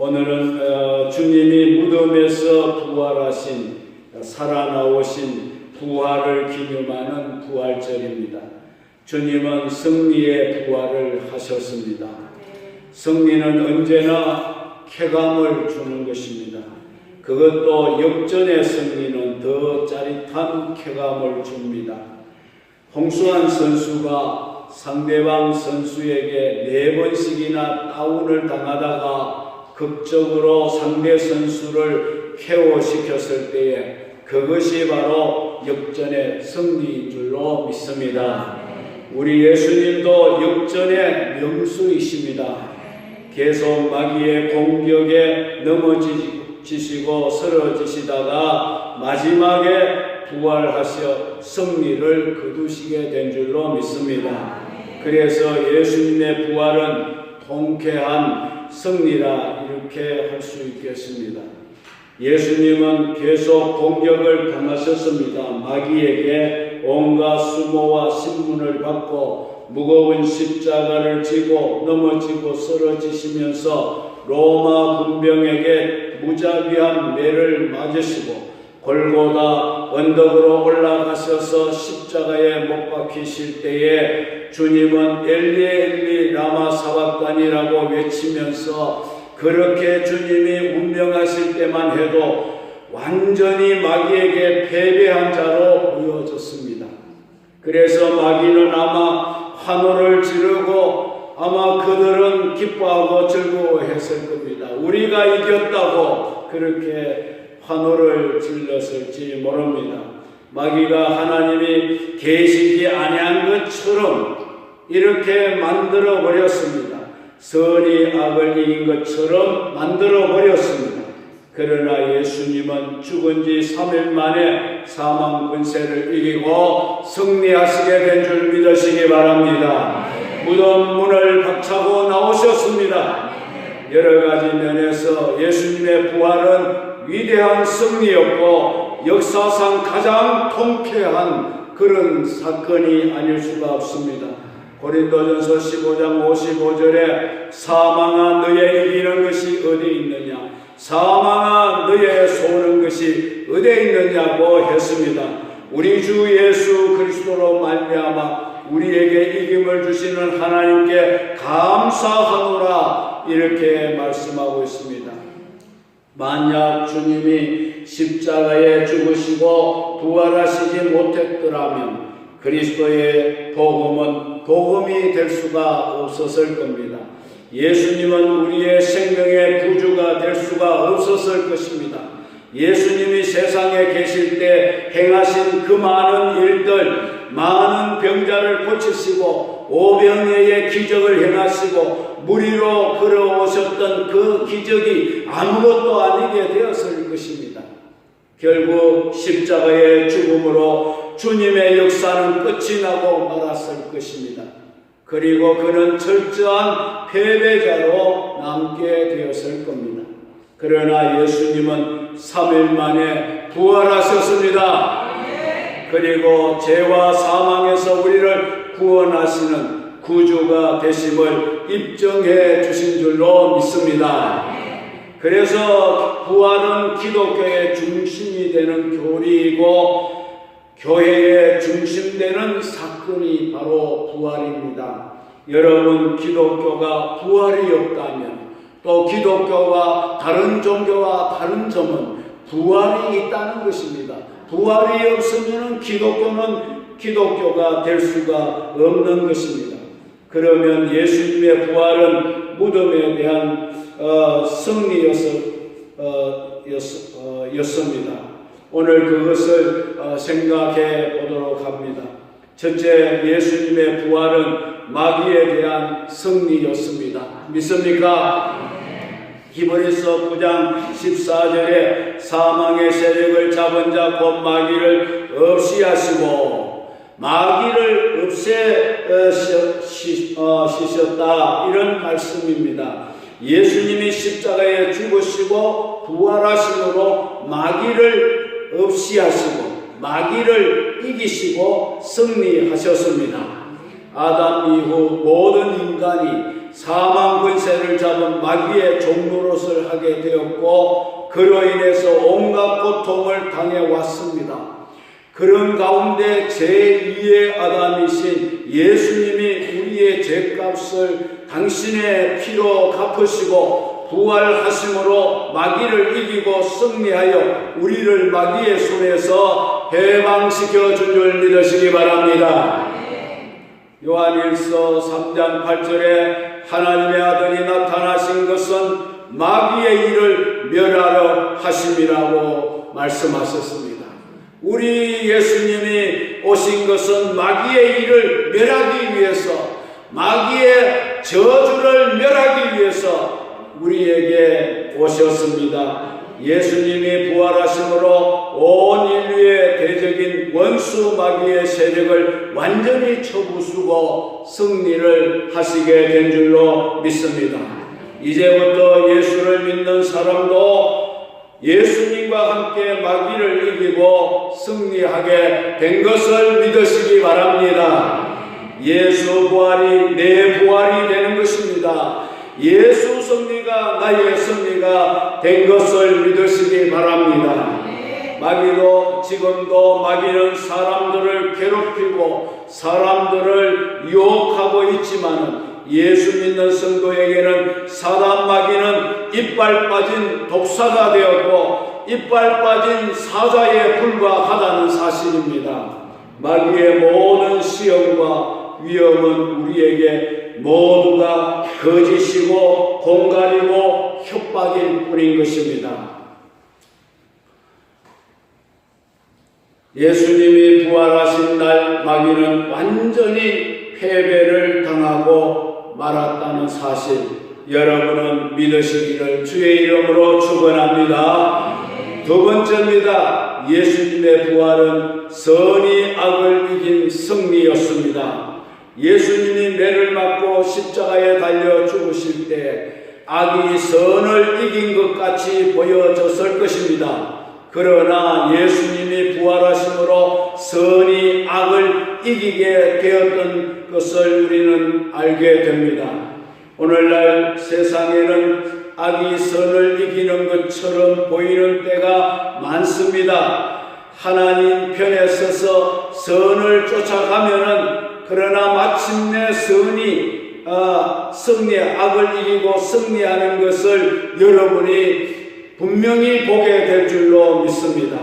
오늘은 주님이 무덤에서 부활하신, 살아나오신 부활을 기념하는 부활절입니다. 주님은 승리의 부활을 하셨습니다. 승리는 언제나 쾌감을 주는 것입니다. 그것도 역전의 승리는 더 짜릿한 쾌감을 줍니다. 홍수환 선수가 상대방 선수에게 4번씩이나 다운을 당하다가 극적으로 상대 선수를 KO시켰을 때에 그것이 바로 역전의 승리인 줄로 믿습니다. 우리 예수님도 역전의 명수이십니다. 계속 마귀의 공격에 넘어지시고 쓰러지시다가 마지막에 부활하셔 승리를 거두시게 된 줄로 믿습니다. 그래서 예수님의 부활은 통쾌한 승리라 이렇게 할 수 있겠습니다. 예수님은 계속 공격을 당하셨습니다. 마귀에게 온갖 수모와 신문을 받고 무거운 십자가를 지고 넘어지고 쓰러지시면서 로마 군병에게 무자비한 매를 맞으시고 골고다 언덕으로 올라가셔서 십자가에 못 박히실 때에 주님은 엘리 엘리 라마 사박단이라고 외치면서 그렇게 주님이 운명하실 때만 해도 완전히 마귀에게 패배한 자로 보여졌습니다. 그래서 마귀는 아마 환호를 지르고 아마 그들은 기뻐하고 즐거워했을 겁니다. 우리가 이겼다고 그렇게 환호를 질렀을지 모릅니다. 마귀가 하나님이 계시지 아니한 것처럼 이렇게 만들어 버렸습니다. 선이 악을 이긴 것처럼 만들어 버렸습니다. 그러나 예수님은 죽은 지 3일 만에 사망 권세를 이기고 승리하시게 된 줄 믿으시기 바랍니다. 무덤 문을 박차고 나오셨습니다. 여러 가지 면에서 예수님의 부활은 위대한 승리였고 역사상 가장 통쾌한 그런 사건이 아닐 수가 없습니다. 고린도전서 15장 55절에 사망아 너의 이기는 것이 어디 있느냐, 사망아 너의 쏘는 것이 어디 있느냐고 했습니다. 우리 주 예수 그리스도로 말미암아 우리에게 이김을 주시는 하나님께 감사하노라 이렇게 말씀하고 있습니다. 만약 주님이 십자가에 죽으시고 부활하시지 못했더라면 그리스도의 복음은 복음이 될 수가 없었을 겁니다. 예수님은 우리의 생명의 구주가 될 수가 없었을 것입니다. 예수님이 세상에 계실 때 행하신 그 많은 일들, 많은 병자를 고치시고 오병이의 기적을 행하시고 무리로 걸어오셨던 그 기적이 아무것도 아니게 되었을 것입니다. 결국 십자가의 죽음으로 주님의 역사는 끝이 나고 말았을 것입니다. 그리고 그는 철저한 패배자로 남게 되었을 겁니다. 그러나 예수님은 3일 만에 부활하셨습니다. 그리고 죄와 사망에서 우리를 구원하시는 구주가 되심을 입증해 주신 줄로 믿습니다. 그래서 부활은 기독교의 중심이 되는 교리이고 교회의 중심되는 사건이 바로 부활입니다. 여러분, 기독교가 부활이 없다면 또 기독교와 다른 종교와 다른 점은 부활이 있다는 것입니다. 부활이 없으면 기독교는 기독교가 될 수가 없는 것입니다. 그러면 예수님의 부활은 무덤에 대한 승리였습니다. 오늘 그것을 생각해 보도록 합니다. 첫째, 예수님의 부활은 마귀에 대한 승리였습니다. 믿습니까? 히브리서 9장 14절에 사망의 세력을 잡은 자 곧 마귀를 없이 하시고 마귀를 없애시셨다 이런 말씀입니다. 예수님이 십자가에 죽으시고 부활하심으로 마귀를 없이 하시고 마귀를 이기시고 승리하셨습니다. 아담 이후 모든 인간이 사망 권세를 잡은 마귀의 종노릇을 하게 되었고 그로 인해서 온갖 고통을 당해왔습니다. 그런 가운데 제2의 아담이신 예수님이 우리의 죄값을 당신의 피로 갚으시고 부활하심으로 마귀를 이기고 승리하여 우리를 마귀의 손에서 해방시켜 준 줄 믿으시기 바랍니다. 요한일서 3장 8절에 하나님의 아들이 나타나신 것은 마귀의 일을 멸하려 하심이라고 말씀하셨습니다. 우리 예수님이 오신 것은 마귀의 일을 멸하기 위해서, 마귀의 저주를 멸하기 위해서 우리에게 오셨습니다. 예수님이 부활하심으로 온 인류의 대적인 원수 마귀의 세력을 완전히 쳐부수고 승리를 하시게 된 줄로 믿습니다. 이제부터 예수를 믿는 사람도 예수님과 함께 마귀를 이기고 승리하게 된 것을 믿으시기 바랍니다. 예수 부활이 내 부활이 되는 것입니다. 예수 승리가 나의 승리가 된 것을 믿으시기 바랍니다. 마귀도 지금도 마귀는 사람들을 괴롭히고 사람들을 유혹하고 있지만 예수 믿는 성도에게는 사단 마귀는 이빨 빠진 독사가 되었고 이빨 빠진 사자에 불과하다는 사실입니다. 마귀의 모든 시험과 위험은 우리에게 모두가 거짓이고 공갈이고 협박일 뿐인 것입니다. 예수님이 부활하신 날 마귀는 완전히 패배를 당하고 말았다는 사실, 여러분은 믿으시기를 주의 이름으로 축원합니다. 두 번째입니다. 예수님의 부활은 선이 악을 이긴 승리였습니다. 예수님이 매를 맞고 십자가에 달려 죽으실 때 악이 선을 이긴 것 같이 보여졌을 것입니다. 그러나 예수님이 부활하심으로 선이 악을 이기게 되었던 것을 우리는 알게 됩니다. 오늘날 세상에는 악이 선을 이기는 것처럼 보이는 때가 많습니다. 하나님 편에 서서 선을 쫓아가면은 그러나 마침내 선이 악을 이기고 승리하는 것을 여러분이 분명히 보게 될 줄로 믿습니다.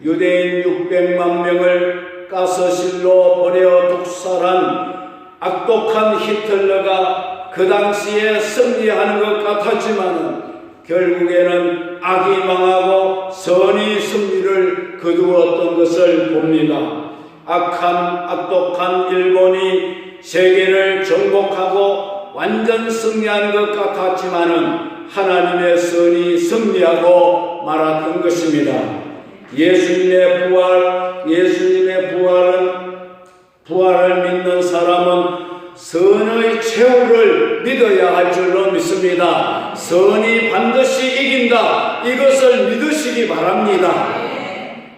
유대인 600만 명을 가서실로 보내어 독살한 악독한 히틀러가 그 당시에 승리하는 것 같았지만 결국에는 악이 망하고 선이 승리를 거두었던 것을 봅니다. 악독한 일본이 세계를 정복하고 완전 승리한 것 같았지만은 하나님의 선이 승리하고 말았던 것입니다. 예수님의 부활을 믿는 사람은 선의 최후를 믿어야 할 줄로 믿습니다. 선이 반드시 이긴다. 이것을 믿으시기 바랍니다.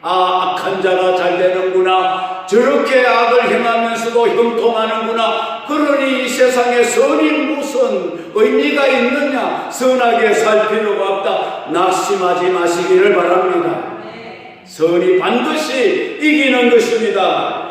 악한 자가 잘 되는구나. 저렇게 악을 행하면서도 형통하는구나. 그러니 이 세상에 선이 무슨 의미가 있느냐. 선하게 살 필요가 없다. 낙심하지 마시기를 바랍니다. 선이 반드시 이기는 것입니다.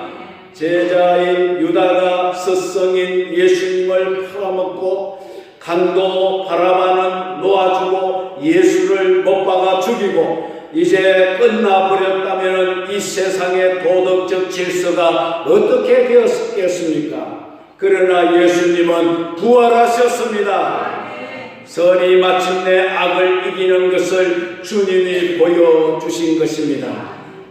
제자인 유다가 스승인 예수님을 팔아먹고 강도 바라바는 놓아주고 예수를 못 박아 죽이고 이제 끝나버렸다면 이 세상의 도덕적 질서가 어떻게 되었겠습니까? 그러나 예수님은 부활하셨습니다. 선이 마침내 악을 이기는 것을 주님이 보여주신 것입니다.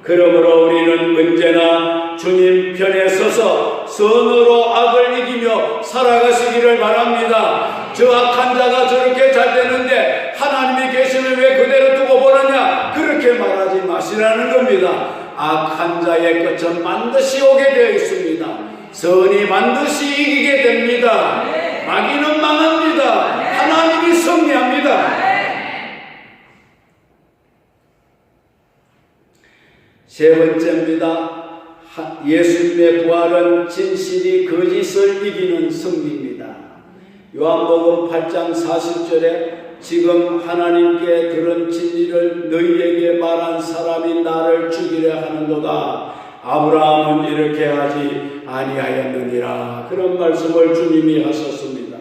그러므로 우리는 언제나 주님 편에 서서 선으로 악을 이기며 살아가시기를 바랍니다. 저 악한 자가 저렇게 잘 되는데 하나님이 계시면 왜 그대로 두고 보느냐, 그렇게 말하지 마시라는 겁니다. 악한 자의 끝은 반드시 오게 되어 있습니다. 선이 반드시 이기게 됩니다. 마귀는 망합니다. 하나님이 승리합니다. 세 번째입니다. 예수님의 부활은 진실이 거짓을 이기는 승리입니다. 요한복음 8장 40절에 지금 하나님께 들은 진리를 너희에게 말한 사람이 나를 죽이려 하는도다. 아브라함은 이렇게 하지 아니하였느니라. 그런 말씀을 주님이 하셨습니다.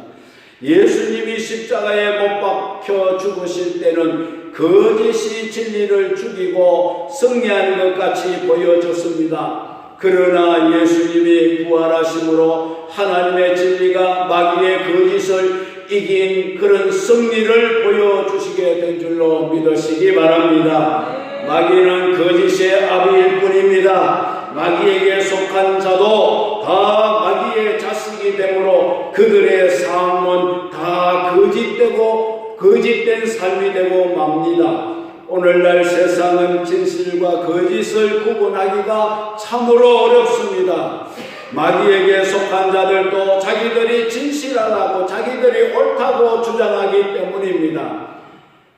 예수님이 십자가에 못 박혀 죽으실 때는 거짓이 진리를 죽이고 승리하는 것 같이 보여졌습니다. 그러나 예수님이 부활하심으로 하나님의 진리가 마귀의 거짓을 이긴 그런 승리를 보여주시게 된 줄로 믿으시기 바랍니다. 마귀는 거짓의 아비일 뿐입니다. 마귀에게 속한 자도 다 마귀의 자식이 되므로 그들의 삶은 다 거짓되고 거짓된 삶이 되고 맙니다. 오늘날 세상은 진실과 거짓을 구분하기가 참으로 어렵습니다. 마귀에게 속한 자들도 자기들이 진실하다고 자기들이 옳다고 주장하기 때문입니다.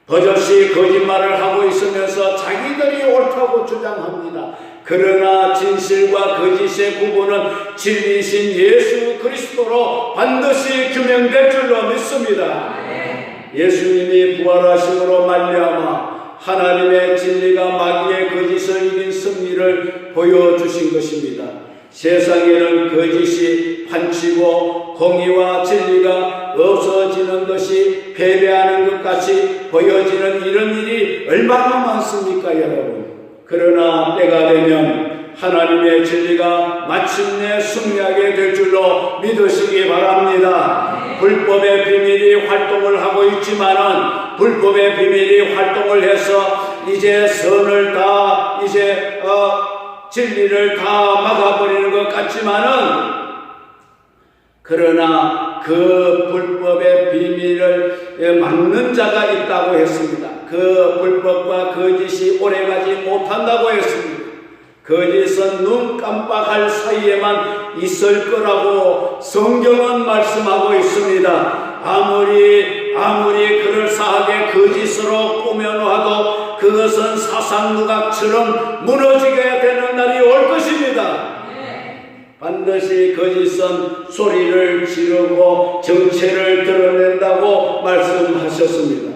버젓이 거짓말을 하고 있으면서 자기들이 옳다고 주장합니다. 그러나 진실과 거짓의 구분은 진리신 예수 그리스도로 반드시 규명될 줄로 믿습니다. 예수님이 부활하심으로 말미암아 하나님의 진리가 마귀의 거짓을 이긴 승리를 보여주신 것입니다. 세상에는 거짓이 판치고 공의와 진리가 없어지는 것이 패배하는 것 같이 보여지는 이런 일이 얼마나 많습니까, 여러분? 그러나 때가 되면 하나님의 진리가 마침내 승리하게 될 줄로 믿으시기 바랍니다. 불법의 비밀이 활동을 하고 있지만은 불법의 비밀이 활동을 해서 이제 선을 다 진리를 다 막아버리는 것 같지만은 그러나 그 불법의 비밀을 막는 자가 있다고 했습니다. 그 불법과 거짓이 오래가지 못한다고 했습니다. 거짓은 눈 깜빡할 사이에만 있을 거라고 성경은 말씀하고 있습니다. 아무리 그럴싸하게 거짓으로 꾸며놓아도 그것은 사상누각처럼 무너지게 되는 날이 올 것입니다. 반드시 거짓은 소리를 지르고 정체를 드러낸다고 말씀하셨습니다.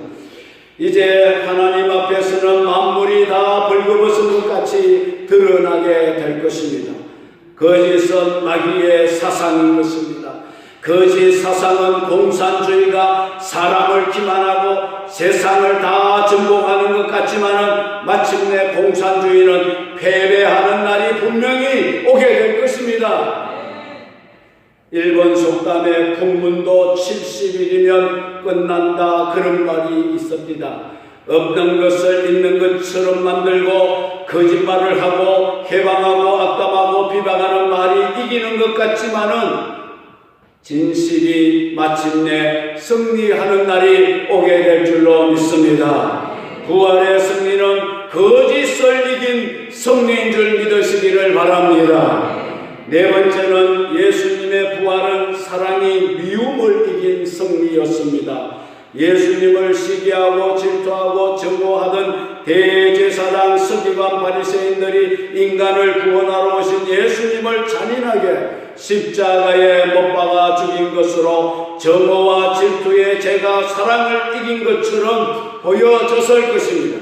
이제 하나님 앞에서는 만물이 다 벌거벗은 것 같이 드러나게 될 것입니다. 거짓은 마귀의 사상인 것입니다. 거짓 사상은 공산주의가 사람을 기만하고 세상을 다 정복하는 것 같지만 마침내 공산주의는 패배하는 날이 분명히 오게 될 것입니다. 일본 속담에 풍문도 70일이면 끝난다 그런 말이 있습니다. 없는 것을 있는 것처럼 만들고 거짓말을 하고 해방하고 악담하고 비방하는 말이 이기는 것 같지만은 진실이 마침내 승리하는 날이 오게 될 줄로 믿습니다. 부활의 승리는 거짓을 이긴 승리인 줄 믿으시기를 바랍니다. 네 번째는 예수님의 부활은 사랑이 미움을 이긴 승리였습니다. 예수님을 시기하고 질투하고 증오하던 대제사장 서기관 바리새인들이 인간을 구원하러 오신 예수님을 잔인하게 십자가에 못 박아 죽인 것으로 증오와 질투의 죄가 사랑을 이긴 것처럼 보여졌을 것입니다.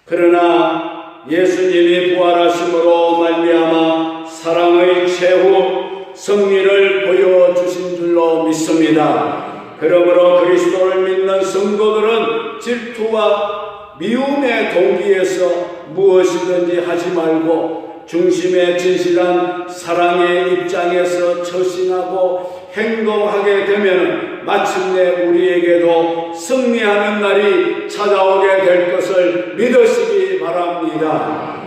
그러나 예수님이 부활하심으로 말미암아 사랑의 최후 승리를 보여주신 줄로 믿습니다. 그러므로 그리스도를 믿는 성도들은 질투와 미움의 동기에서 무엇이든지 하지 말고 중심의 진실한 사랑의 입장에서 처신하고 행동하게 되면 마침내 우리에게도 승리하는 날이 찾아오게 될 것을 믿으시기 바랍니다.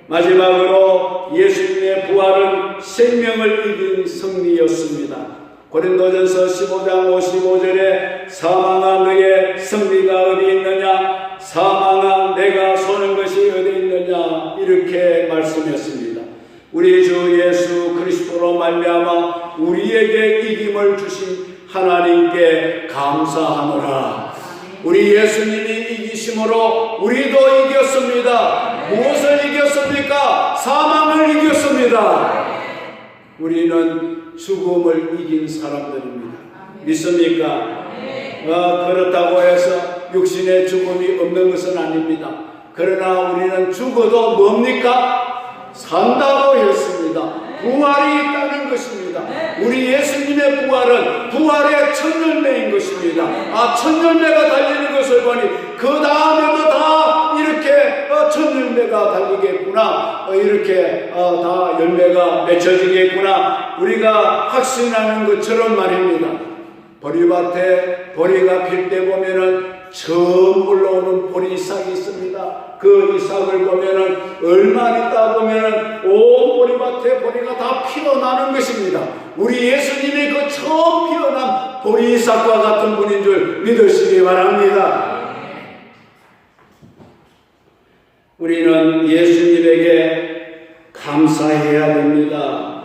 마지막으로 예수님의 부활은 생명을 이긴 승리였습니다. 고린도전서 15장 55절에 사망아 너의 승리가 어디 있느냐, 사망아 내가 서는 것이 어디 있느냐, 이렇게 말씀했습니다. 우리 주 예수 그리스도로 말미암아 우리에게 이김을 주신 하나님께 감사하노라. 우리 예수님이 이기심으로 우리도 이겼습니다. 무엇을 이겼습니까? 사망을 이겼습니다. 우리는 죽음을 이긴 사람들입니다. 믿습니까? 그렇다고 해서 육신의 죽음이 없는 것은 아닙니다. 그러나 우리는 죽어도 뭡니까? 산다고 했습니다. 부활이 있다는 것입니다. 우리 예수님의 부활은 부활의 첫 열매인 것입니다. 첫 열매가 달리는 것을 보니 그 다음에도 다 이렇게 첫 열매가 달리겠구나, 이렇게 다 열매가 맺혀지겠구나, 우리가 확신하는 것처럼 말입니다. 보리밭에 보리가 필 때 보면은 처음 올라오는 보리싹이 있습니다. 그 이삭을 보면은 얼마 있다 보면은 온 보리밭에 보리가 다 피어나는 것입니다. 우리 예수님이 그 처음 피어난 보리싹과 같은 분인 줄 믿으시기 바랍니다. 우리는 예수님에게 감사해야 됩니다.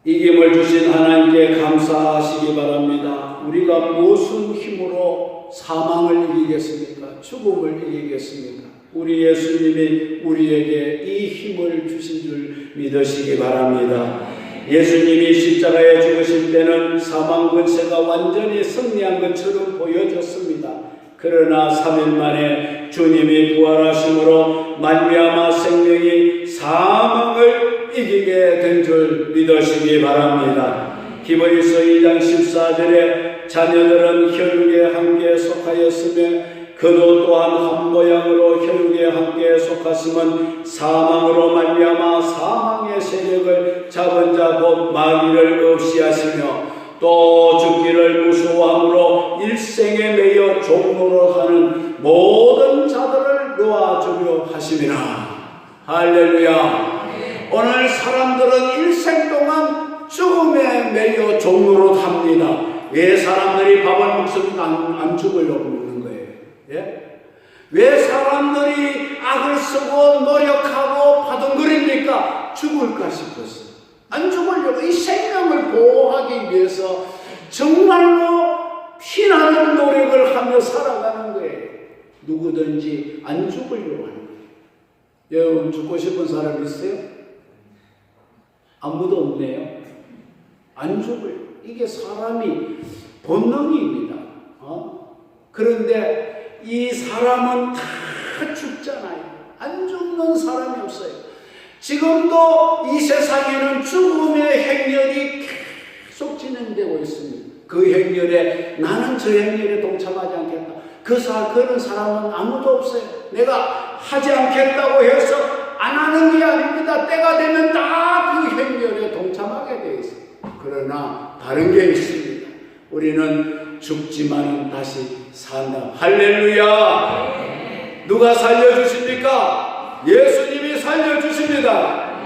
이김을 주신 하나님께 감사하시기 바랍니다. 우리가 무슨 힘으로 사망을 이기겠습니까? 죽음을 이기겠습니까? 우리 예수님이 우리에게 이 힘을 주신 줄 믿으시기 바랍니다. 예수님이 십자가에 죽으실 때는 사망 권세가 완전히 승리한 것처럼 보여졌습니다. 그러나 3일 만에 주님이 부활하심으로 말미암아 생명이 사망을 이기게 된 줄 믿으시기 바랍니다. 히브리서 2장 14절에 자녀들은 혈육에 함께 속하였으며 그도 또한 한 모양으로 혈육에 함께 속하심은 사망으로 말미암아 사망의 세력을 잡은 자 곧 마귀를 없이 하시며 또 죽기를 무서워함으로 일생에 매여 종로로 하는 모든 자들을 놓아주려 하심이라. 할렐루야. 오늘 사람들은 일생 동안 죽음에 매여 종로로 합니다. 왜 사람들이 밥을 먹으면 안 죽으려고 먹는 거예요? 예? 왜 사람들이 악을 쓰고 노력하고 바둥거립니까? 죽을까 싶어서. 안 죽으려고, 이 생명을 보호하기 위해서 정말로 피나는 노력을 하며 살아가는 거예요. 누구든지 안 죽으려고 하는 거예요. 여러분, 죽고 싶은 사람 있어요? 아무도 없네요. 안 죽어요. 이게 사람이 본능입니다. 그런데 이 사람은 다 죽잖아요. 안 죽는 사람이 없어요. 지금도 이 세상에는 죽음의 행렬이 계속 진행되고 있습니다. 그 행렬에 나는 저 행렬에 동참하지 않겠다. 그런 사람은 아무도 없어요. 내가 하지 않겠다고 해서 안 하는 게 아닙니다. 때가 되면 다 그 행렬에 동참하게 되어 있어요. 그러나 다른 게 있습니다. 우리는 죽지만 다시 산다. 할렐루야. 누가 살려주십니까? 예수님이 살려주십니다.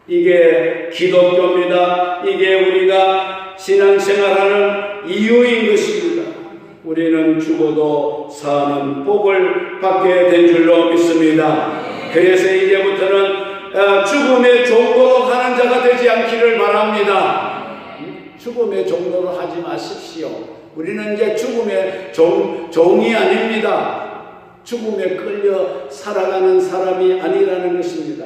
이게 기독교입니다. 이게 우리가 신앙생활하는 이유인 것입니다. 우리는 죽어도 사는 복을 받게 된 줄로 믿습니다. 그래서 이제부터는 죽음의 종로로 가는 자가 되지 않기를 바랍니다. 죽음의 종로를 하지 마십시오. 우리는 이제 죽음의 종이 아닙니다. 죽음에 끌려 살아가는 사람이 아니라는 것입니다.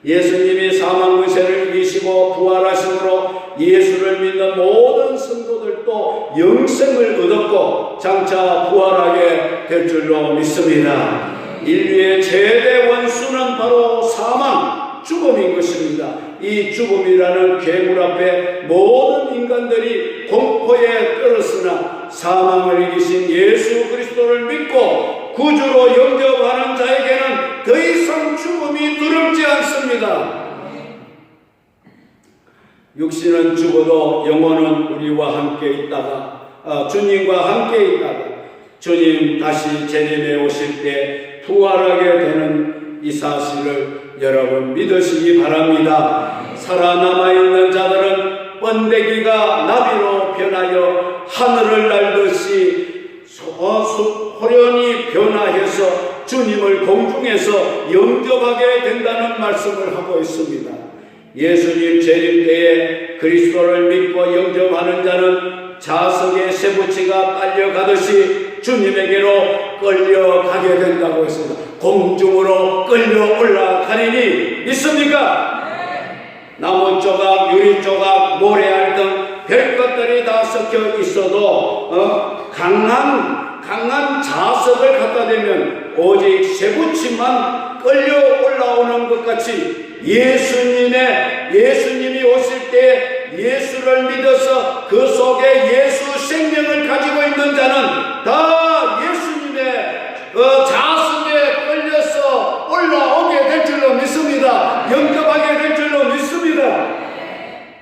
예수님이 사망 권세를 이기시고 부활하심으로 예수를 믿는 모든 성도들도 영생을 얻었고 장차 부활하게 될 줄로 믿습니다. 인류의 최대 원수는 바로 사망, 죽음인 것입니다. 이 죽음이라는 괴물 앞에 모든 인간들이 공포에 떨었으나 사망을 이기신 예수 그리스도를 믿고 구주로 영접하는 자에게는 더 이상 죽음이 두렵지 않습니다. 육신은 죽어도 영혼은 우리와 함께 있다가 주님과 함께 있다가 주님 다시 재림에 오실 때 부활하게 되는 이 사실을 여러분 믿으시기 바랍니다. 살아남아있는 자들은 번데기가 나비로 변하여 하늘을 날듯이 호련히 변화해서 주님을 공중에서 영접하게 된다는 말씀을 하고 있습니다. 예수님 재림 때에 그리스도를 믿고 영접하는 자는 자석에 쇠붙이가 딸려가듯이 주님에게로 끌려가게 된다고 했습니다. 공중으로 끌려 올라가리니 믿습니까? 나무 조각, 유리 조각, 모래알 것들이 다 섞여 있어도 강한 자석을 갖다 대면 오직 쇠붙이만 끌려 올라오는 것 같이 예수님이 오실 때 예수를 믿어서 그 속에 예수 생명을 가지고 있는 자는 다 예수님의 자석에 끌려서 올라오게 될 줄로 믿습니다. 영접하게 될 줄로 믿습니다.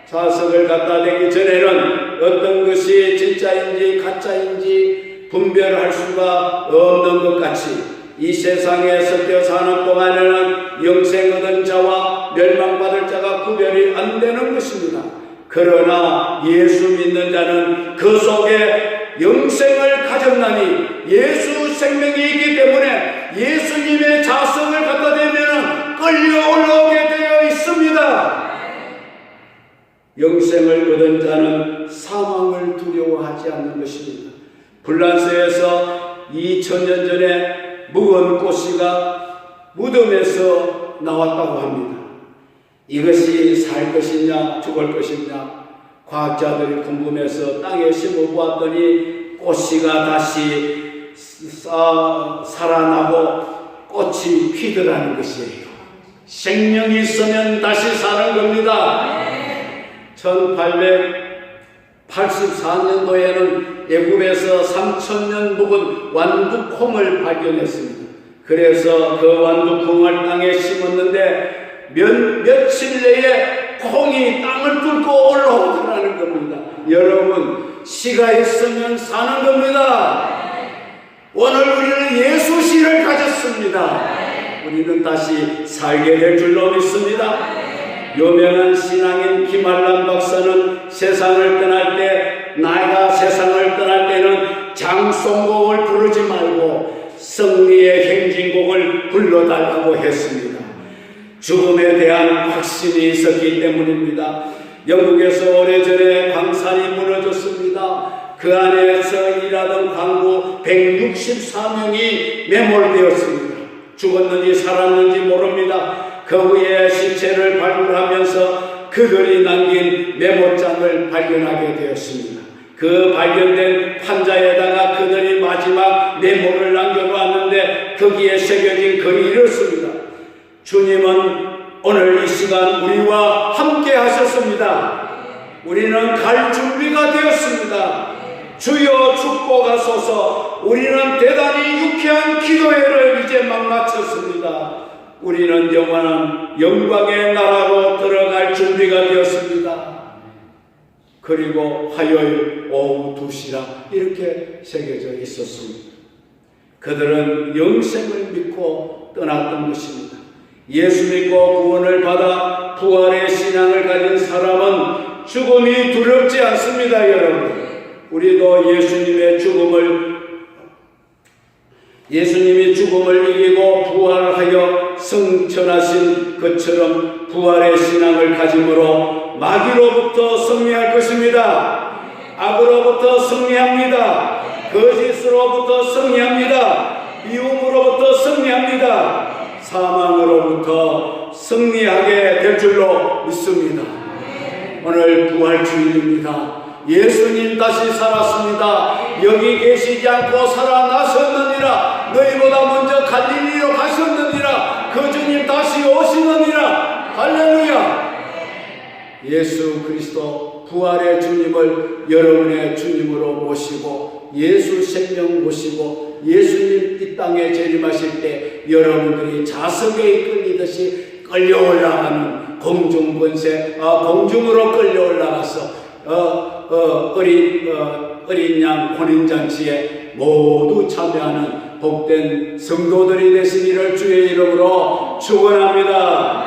자석을 갖다 대기 전에는 어떤 것이 진짜인지 가짜인지 분별할 수가 없는 것 같이 이 세상에 섞여 사는 동안에는 영생 얻은 자와 멸망받을 자가 구별이 안 되는 것입니다. 그러나 예수 믿는 자는 그 속에 영생을 가졌나니 예수 생명이 있기 때문에 예수님의 자성을 갖다 대면 끌려 올라오게 되어 있습니다. 영생을 얻은 자는 사망을 두려워하지 않는 것입니다. 불란서에서 2000년 전에 묵은 꽃씨가 무덤에서 나왔다고 합니다. 이것이 살 것이냐 죽을 것이냐 과학자들이 궁금해서 땅에 심어보았더니 꽃씨가 다시 살아나고 꽃이 피더라는 것이에요. 생명이 있으면 다시 사는 겁니다. 1884년도에는 애굽에서 3000년 묵은 완두콩을 발견했습니다. 그래서 그 완두콩을 땅에 심었는데 며칠 내에 콩이 땅을 뚫고 올라오더라는 겁니다. 여러분, 씨가 있으면 사는 겁니다. 오늘 우리는 예수 씨를 가졌습니다. 우리는 다시 살게 될 줄로 믿습니다. 유명한 신앙인 김한란 박사는 세상을 떠날 때, 나이가 세상을 떠날 때는 장송곡을 부르지 말고 승리의 행진곡을 불러달라고 했습니다. 죽음에 대한 확신이 있었기 때문입니다. 영국에서 오래전에 광산이 무너졌습니다. 그 안에서 일하던 광부 164명이 매몰되었습니다. 죽었는지 살았는지 모릅니다. 그 후에 시체를 발굴하면서 그들이 남긴 메모장을 발견하게 되었습니다. 그 발견된 판자에다가 그들이 마지막 메모를 남겨놓았는데 거기에 새겨진 글이 이렇습니다. 주님은 오늘 이 시간 우리와 함께 하셨습니다. 우리는 갈 준비가 되었습니다. 주여 축복하소서. 우리는 대단히 유쾌한 기도회를 이제 막 마쳤습니다. 우리는 영원한 영광의 나라로 들어갈 준비가 되었습니다. 그리고 화요일 오후 2시라 이렇게 새겨져 있었습니다. 그들은 영생을 믿고 떠났던 것입니다. 예수 믿고 구원을 받아 부활의 신앙을 가진 사람은 죽음이 두렵지 않습니다. 여러분, 우리도 예수님이 죽음을 이기고 부활하여 승천하신 것처럼 부활의 신앙을 가짐으로 마귀로부터 승리할 것입니다. 악으로부터 승리합니다. 거짓으로부터 승리합니다. 미움으로부터 승리합니다. 사망으로부터 승리하게 될 줄로 믿습니다. 오늘 부활주일입니다. 예수님 다시 살았습니다. 여기 계시지 않고 살아나셨느니라. 너희보다 먼저 갈릴리로 가셨느니라. 그 주님 다시 오시느니라. 할렐루야. 예수 그리스도 부활의 주님을 여러분의 주님으로 모시고 예수 생명 모시고 예수님 이 땅에 재림하실 때 여러분들이 자석에 이끌리듯이 끌려 올라가는 공중으로 끌려 올라가서 어린 양 혼인잔치에 모두 참여하는 복된 성도들이 되시기를 주의 이름으로 축원합니다.